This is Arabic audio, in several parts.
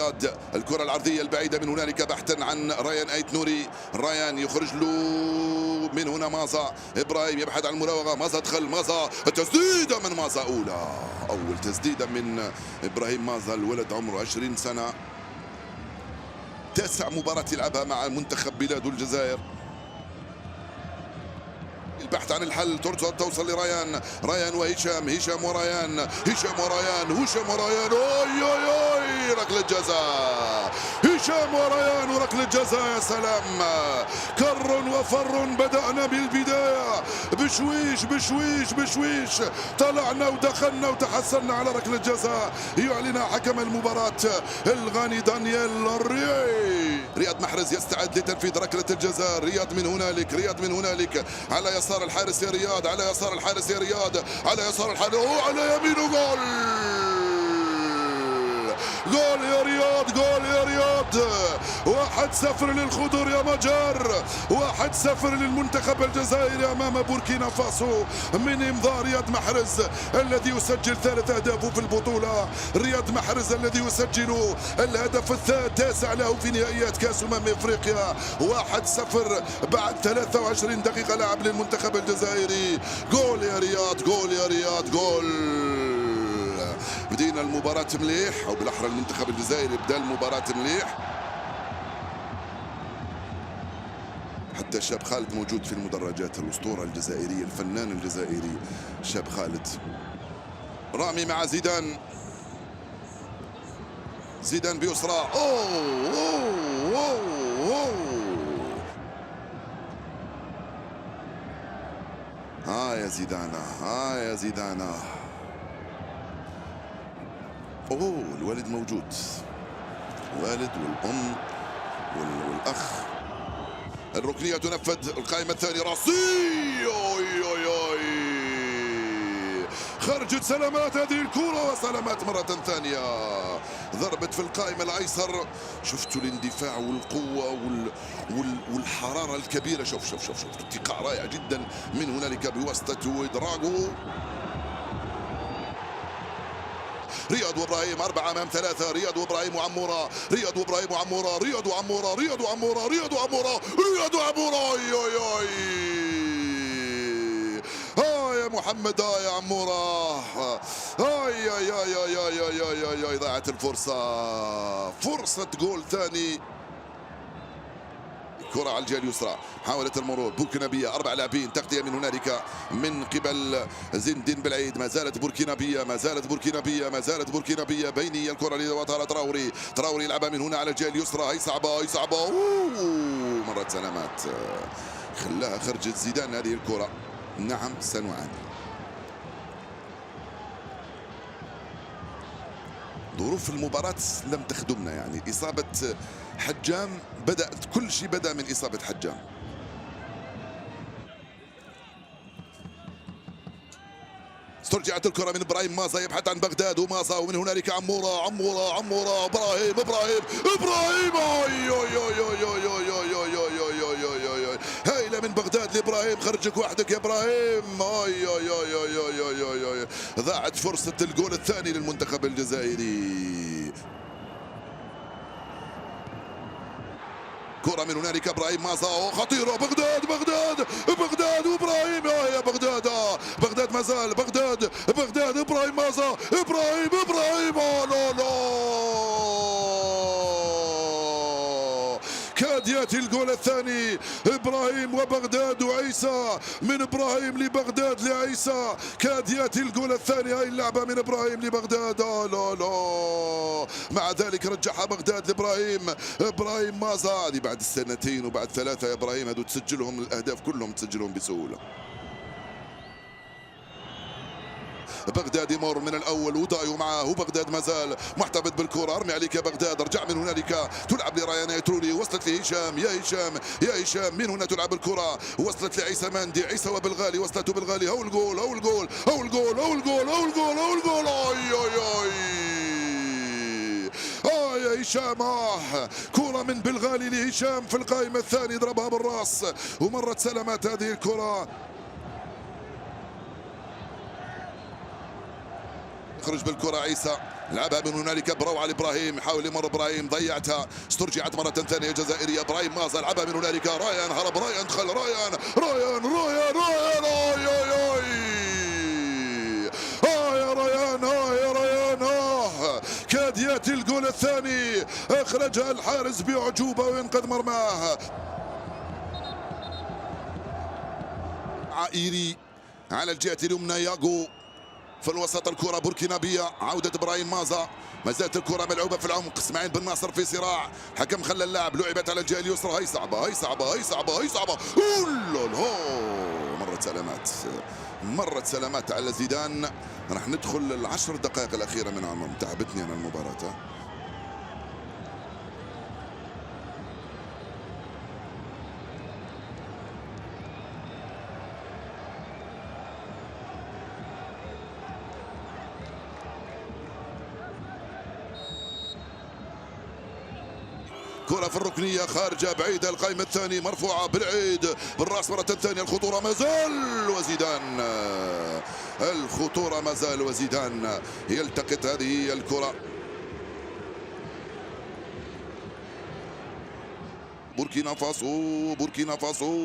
رياض. الكرة العرضية البعيدة من هنالك بحثا عن ريان أيت نوري. ريان يخرج له من هنا مازا. إبراهيم يبحث عن المراوغة. مازا دخل. مازا تسديدة من مازا. أول تسديدة من إبراهيم مازا. الولد عمره 20 سنة. 9 مباراة يلعبها مع منتخب بلاده الجزائر. البحث عن الحل. توصل لريان. ريان وهشام. هشام وريان. هشام وريان. هشام وريان. اوي ركلة جزاء. هشام وريان وركلة جزاء. يا سلام. كر وفر. بدأنا بالبداية بشويش بشويش بشويش. طلعنا ودخلنا وتحصلنا على ركلة جزاء يعلن حكم المباراة الغاني دانيال رياض محرز يستعد لتنفيذ ركلة الجزاء. رياض من هنالك. رياض من هنالك على يسار الحارس يا رياض. على يسار الحارس يا رياض. على يسار الحارس وعلى يمينه جول. جول يا رياض. جول يا رياض. 1-0 للخضر يا مجر. 1-0 للمنتخب الجزائري امام بوركينا فاسو من امضاء رياض محرز الذي يسجل 3 اهداف في البطوله. رياض محرز الذي يسجل الهدف التاسع له في نهائيات كاس افريقيا. 1-0 بعد 23 دقيقه لعب للمنتخب الجزائري. جول يا رياض. جول يا رياض. جول. بدينا المباراة مليح، أو بالأحرى المنتخب الجزائري بدأ المباراة مليح. حتى شاب خالد موجود في المدرجات. الأسطورة الجزائرية الفنان الجزائري شاب خالد. رامي مع زيدان. زيدان بيسرى. يا زيدانا. يا زيدانا. الوالد موجود. الوالد والأم والأخ. الركنية تنفذ. القائمة الثانية راسي. خرجت سلامات هذه الكرة وسلامات مرة ثانية. ضربت في القائمة الأيسر. شفتوا الاندفاع والقوة والحرارة الكبيرة. شوف ارتقاء رائع جدا من هنالك بواسطة وإدراجو. رياض وابراهيم 4 امام 3. رياض وابراهيم وعموره. رياض وابراهيم وعموره. رياض وعموره. رياض وعموره. رياض وعموره. رياض وعموره. يا محمد. يا عموره. ضاعت الفرصه. فرصه جول ثاني. كرة على الجهة اليسرى. حاولت المرور. بوركينابية 4 لاعبين. تغطية من هنالك من قبل زين الدين بالعيد. ما زالت بوركينابية. ما زالت بوركينابية. ما زالت بوركينابية. بيني الكرة لوطارة تراوري. تراوري يلعبها من هنا على الجهة اليسرى. هي صعبة. هي صعبة. مرت سلامات. خلاها خرجت زيدان هذه الكرة. نعم سنعاني. ظروف المباراة لم تخدمنا. يعني إصابة حجام كل شيء بدأ من إصابة حجام. استرجعت الكرة من إبراهيم مازا. يبحث عن بغداد ومازا ومن هنالك عمورة. عمورة إبراهيم. هايلة من بغداد لإبراهيم. خرجك وحدك يا إبراهيم. ضاعت فرصة الجول الثاني للمنتخب الجزائري. كرة من هنالك إبراهيم مازا. خطيرة. بغداد وإبراهيم. يا بغداد. بغداد ما زال. بغداد إبراهيم مازا. إبراهيم. كاد ياتي الجول الثاني. ابراهيم وبغداد وعيسى. من ابراهيم لبغداد لعيسى. كاد ياتي الجول الثاني. هاي اللعبه من ابراهيم لبغداد. لا مع ذلك رجعها بغداد لابراهيم. ابراهيم مازا. هذه بعد السنتين وبعد 3 يا ابراهيم. هذو تسجلهم الاهداف كلهم تسجلهم بسهوله. بغداد يمر من الاول ودايو معاه. وبغداد ما زال محتفظ بالكره. ارمي عليك يا بغداد. ارجع من هنالك. تلعب لريان يترولي. وصلت لهشام. يا هشام من هنا تلعب الكره. وصلت لعيسى ماندي. عيسى وبالغالي. وصلت بالغالي. هو الجول. يا هشام. كرة من بالغالي لهشام في القائمة الثانية. ضربها بالراس ومرت سلامات هذه الكرة. خرج بالكرة عيسى. لعبها من هنالك بروعة لابراهيم، يحاول يمر ابراهيم، ضيعتها، استرجعت مرة ثانية جزائرية. ابراهيم مازا لعبها من هنالك، رايان هرب، رايان دخل، رايان رايان رايان رايان اوي اوي اوي يا ريان، يا ريان، كاد ياتي الجول الثاني، اخرجها الحارس باعجوبة وينقذ مرماه. عائري على الجهة اليمنى، ياغو في الوسط، الكرة بوركينابية، عودة ابراهيم مازا، ما زالت الكرة ملعوبة في العمق، اسماعيل بن ناصر في صراع، حكم خلى اللاعب، لعبت على الجهة اليسرى، هي صعبة هي صعبة هي صعبة هي صعبة، مرت سلامات، مرت سلامات على زيدان. راح ندخل العشر دقائق الأخيرة من عمر، تعبتني أنا المباراة. كرة في الركنية خارجة بعيدة، القائمة الثاني مرفوعة بالعيد بالراس مرة ثانية، الخطورة ما زال وزيدان، الخطورة ما زال وزيدان يلتقط هذه الكرة. بوركينا فاسو، بوركينا فاسو،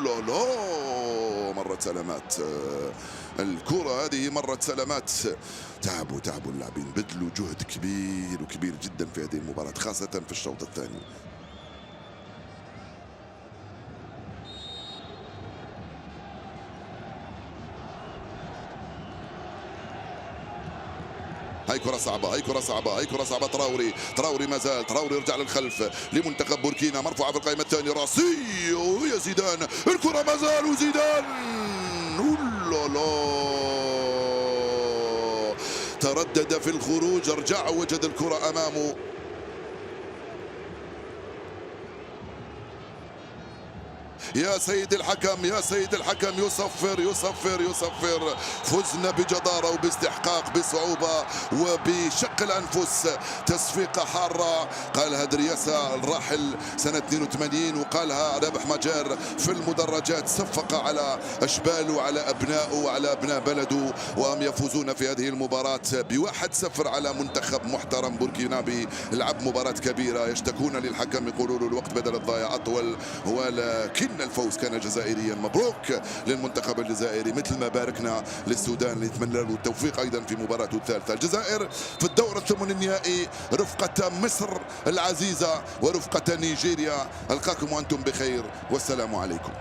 لا مرت سلامات، الكرة هذه مرت سلامات. تعبوا اللاعبين، بذلوا جهد كبير وكبير جدا في هذه المباراة، خاصة في الشوط الثاني. هاي كرة صعبة، هاي كرة صعبة، هاي كرة صعبة. تراوري ما زال، تراوري يرجع للخلف لمنتخب بوركينا، مرفوعة في القائمة الثانية، راسية ويا زيدان، الكرة ما زال وزيدان، تردد في الخروج، رجع وجد الكرة أمامه. يا سيد الحكم، يا سيد الحكم، يصفر يصفر يصفر. فزنا بجدارة وباستحقاق، بصعوبة وبشق الأنفس، تصفيقة حارة قالها درياسة الراحل سنة 82، وقالها رابح مجار في المدرجات، صفق على أشباله وعلى أبنائه وعلى أبناء بلده، وهم يفوزون في هذه المباراة ب1-0 على منتخب محترم بوركينابي. لعب مباراة كبيرة، يشتكون للحكم، يقولوا له الوقت بدل الضايع أطول، ولكن الفوز كان جزائريا. مبروك للمنتخب الجزائري، مثل ما باركنا للسودان، نتمنى له التوفيق ايضا في مباراته الثالثه. الجزائر في الدور الثمن النهائي رفقه مصر العزيزه ورفقه نيجيريا. القاكم وانتم بخير، والسلام عليكم.